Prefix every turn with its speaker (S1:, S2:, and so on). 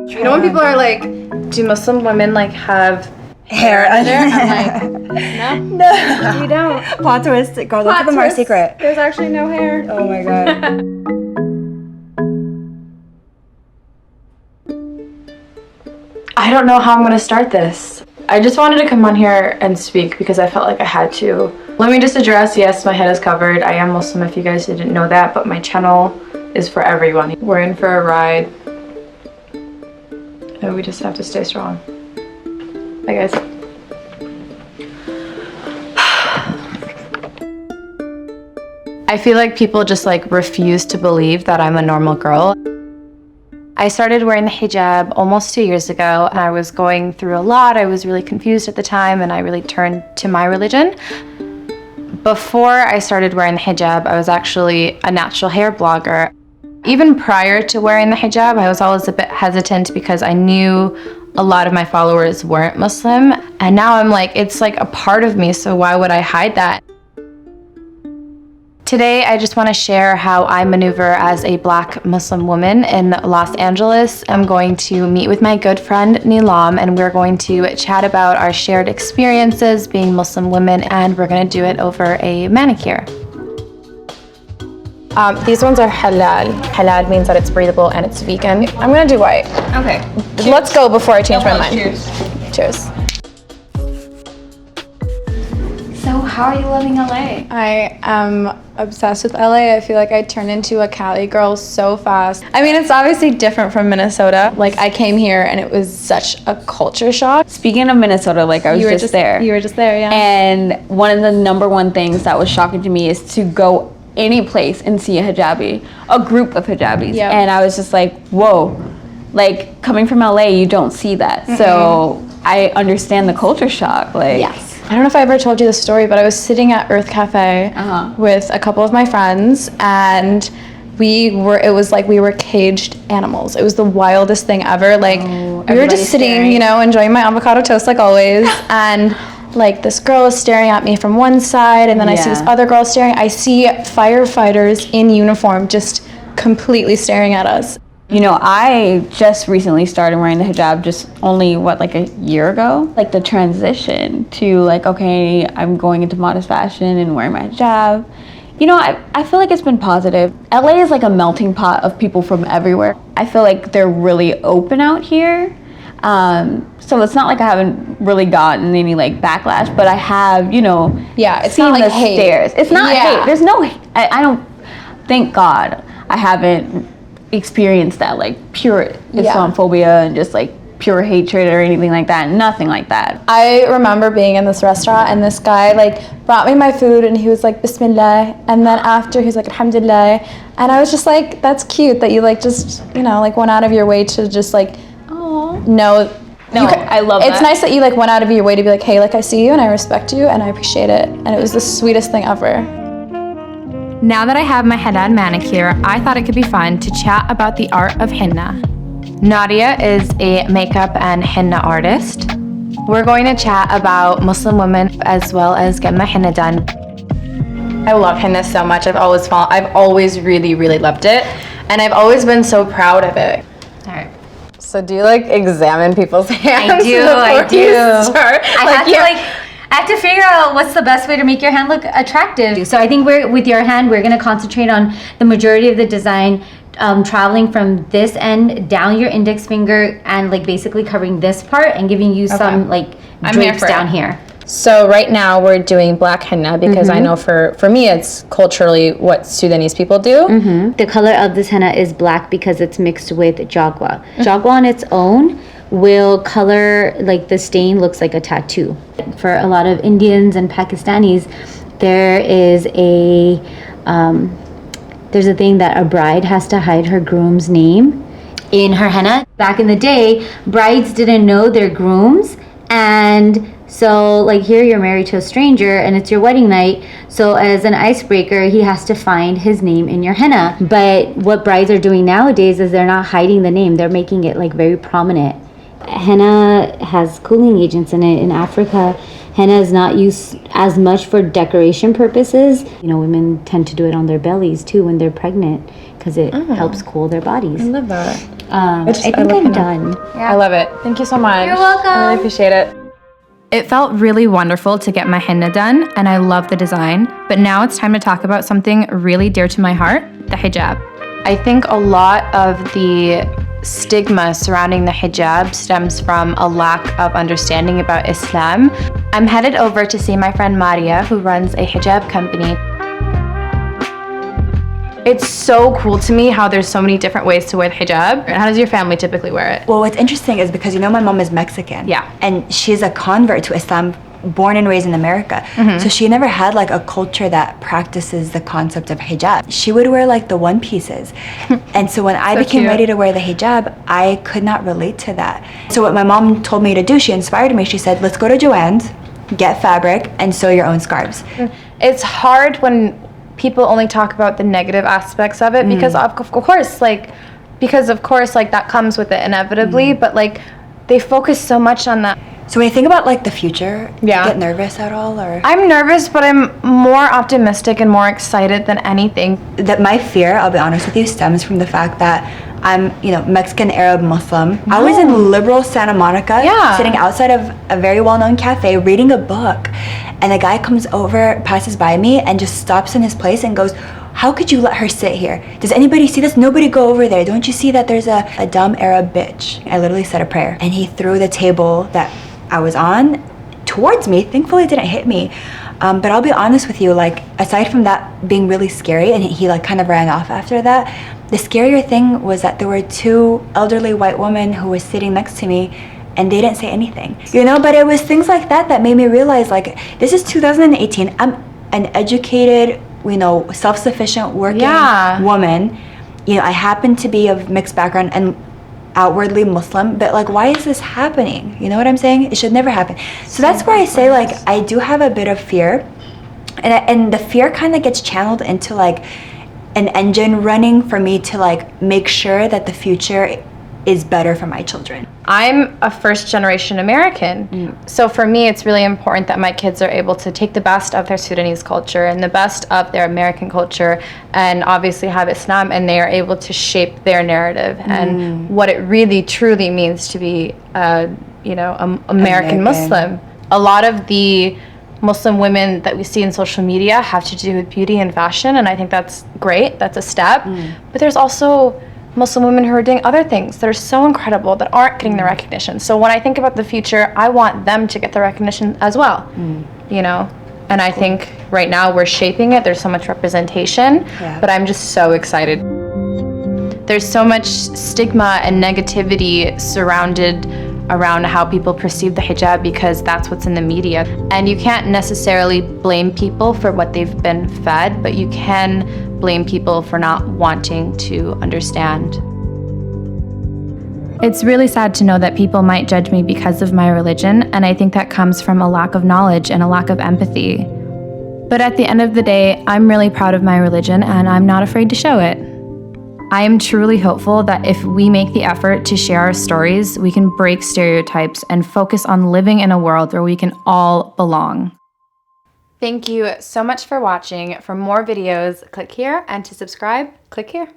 S1: You know when people are like, do Muslim women like have hair under? I'm like, no, you don't.
S2: Plot twist, girl, look at the Mars secret.
S1: There's actually no hair.
S2: Oh my god.
S1: I don't know how I'm gonna start this. I just wanted to come on here and speak because I felt like I had to. Let me just address, yes, my head is covered. I am Muslim if you guys didn't know that, but my channel is for everyone. We're in for a ride. And we just have to stay strong. Bye guys. I feel like people just like refuse to believe that I'm a normal girl. I started wearing the hijab almost 2 years ago, and I was going through a lot. I was really confused at the time, and I really turned to my religion. Before I started wearing the hijab, I was actually a natural hair blogger. Even prior to wearing the hijab, I was always a bit hesitant because I knew a lot of my followers weren't Muslim. And now I'm like, it's like a part of me, so why would I hide that? Today, I just want to share how I maneuver as a Black Muslim woman in Los Angeles. I'm going to meet with my good friend Nilam, and we're going to chat about our shared experiences being Muslim women, and we're going to do it over a manicure. These ones are halal. Halal means that it's breathable and it's vegan. I'm going to do white.
S2: Okay.
S1: Cheers. Let's go before I change my mind.
S2: Cheers.
S1: Cheers. So how are you loving LA?
S3: I am obsessed with LA. I feel like I turned into a Cali girl so fast. I mean, it's obviously different from Minnesota. Like, I came here and it was such a culture shock.
S2: Speaking of Minnesota, like I was just there.
S3: You were just there, yeah.
S2: And one of the number one things that was shocking to me is to go any place and see a hijabi, a group of hijabis.
S3: Yep.
S2: And I was just like, whoa, like coming from LA, you don't see that. Mm-hmm. So I understand the culture shock. Like,
S3: yes. I don't know if I ever told you this story, but I was sitting at Earth Cafe with a couple of my friends, and it was like we were caged animals. It was the wildest thing ever. Like, we were just sitting, you know, enjoying my avocado toast like always, and like this girl is staring at me from one side, and then I see this other girl staring. I see firefighters in uniform just completely staring at us.
S2: You know, I just recently started wearing the hijab, just only, like a year ago? Like the transition to like, okay, I'm going into modest fashion and wearing my hijab. You know, I feel like it's been positive. LA is like a melting pot of people from everywhere. I feel like they're really open out here. So it's not like I haven't really gotten any like backlash, but I have, you know,
S3: it's
S2: seen
S3: not like
S2: the
S3: hate.
S2: stares. It's not hate. There's no hate. I don't, thank God, I haven't experienced that like pure Islamophobia and just like pure hatred or anything like that. Nothing like that.
S3: I remember being in this restaurant and this guy like brought me my food and he was like Bismillah, and then after he was like Alhamdulillah, and I was just like, that's cute that you like just, you know, like went out of your way to just like
S2: I love that.
S3: It's nice that you like went out of your way to be like, hey, like I see you and I respect you and I appreciate it, and it was the sweetest thing ever.
S1: Now that I have my henna manicure, I thought it could be fun to chat about the art of henna. Nadia is a makeup and henna artist. We're going to chat about Muslim women as well as get my henna done. I love henna so much. I've always really, really loved it, and I've always been so proud of it. All right. So do you like examine people's hands?
S4: I do. I have to figure out what's the best way to make your hand look attractive. So I think with your hand, we're going to concentrate on the majority of the design, traveling from this end down your index finger and like basically covering this part and giving you some like drapes down here.
S1: So right now we're doing black henna because I know for me it's culturally what Sudanese people do.
S4: The color of this henna is black because it's mixed with jagwa. Jagwa on its own will color, like the stain looks like a tattoo. For a lot of Indians and Pakistanis, there is there's a thing that a bride has to hide her groom's name in her henna. Back in the day, brides didn't know their grooms, and so like here you're married to a stranger and it's your wedding night, so as an icebreaker he has to find his name in your henna. But what brides are doing nowadays is they're not hiding the name, they're making it like very prominent. Henna has cooling agents in it. In Africa, henna is not used as much for decoration purposes. You know, women tend to do it on their bellies too when they're pregnant because it helps cool their bodies.
S3: I love that.
S4: I think I'm done.
S3: I love it. Thank you so much.
S4: You're welcome.
S3: I really appreciate it.
S1: It felt really wonderful to get my henna done, and I love the design, but now it's time to talk about something really dear to my heart, the hijab. I think a lot of the stigma surrounding the hijab stems from a lack of understanding about Islam. I'm headed over to see my friend Maria, who runs a hijab company. It's so cool to me how there's so many different ways to wear the hijab. And how does your family typically wear it?
S5: Well, what's interesting is because my mom is Mexican.
S1: Yeah.
S5: And she's a convert to Islam, born and raised in America. So she never had like a culture that practices the concept of hijab. She would wear like the one pieces. And so when I became ready to wear the hijab, I could not relate to that. So what my mom told me to do, she inspired me. She said, let's go to Joann's, get fabric, and sew your own scarves.
S1: It's hard when people only talk about the negative aspects of it because of course that comes with it inevitably, but like they focus so much on that.
S5: So when you think about like the future, do you get nervous at all, or?
S1: I'm nervous, but I'm more optimistic and more excited than anything.
S5: That my fear, I'll be honest with you, stems from the fact that I'm, Mexican, Arab, Muslim. I was in liberal Santa Monica, sitting outside of a very well-known cafe, reading a book, and a guy comes over, passes by me, and just stops in his place and goes, how could you let her sit here? Does anybody see this? Nobody go over there. Don't you see that there's a dumb Arab bitch? I literally said a prayer, and he threw the table that I was on towards me. Thankfully, it didn't hit me. But I'll be honest with you, like, aside from that being really scary, and he like kind of ran off after that, the scarier thing was that there were two elderly white women who were sitting next to me, and they didn't say anything. But it was things like that that made me realize, like, this is 2018. I'm an educated, self-sufficient working woman. I happen to be of mixed background and outwardly Muslim, but like, why is this happening? You know what I'm saying? It should never happen. So that's where I say, like, I do have a bit of fear, and the fear kind of gets channeled into like an engine running for me to like make sure that the future is better for my children.
S1: I'm a first-generation American, so for me it's really important that my kids are able to take the best of their Sudanese culture and the best of their American culture, and obviously have Islam, and they are able to shape their narrative and what it really truly means to be American Muslim. A lot of the Muslim women that we see in social media have to do with beauty and fashion, and I think that's great, that's a step, but there's also Muslim women who are doing other things that are so incredible that aren't getting the recognition. So when I think about the future, I want them to get the recognition as well, And I think right now we're shaping it. There's so much representation, but I'm just so excited. There's so much stigma and negativity surrounded around how people perceive the hijab because that's what's in the media. And you can't necessarily blame people for what they've been fed, but you can blame people for not wanting to understand. It's really sad to know that people might judge me because of my religion, and I think that comes from a lack of knowledge and a lack of empathy. But at the end of the day, I'm really proud of my religion, and I'm not afraid to show it. I am truly hopeful that if we make the effort to share our stories, we can break stereotypes and focus on living in a world where we can all belong. Thank you so much for watching. For more videos, click here, and to subscribe, click here.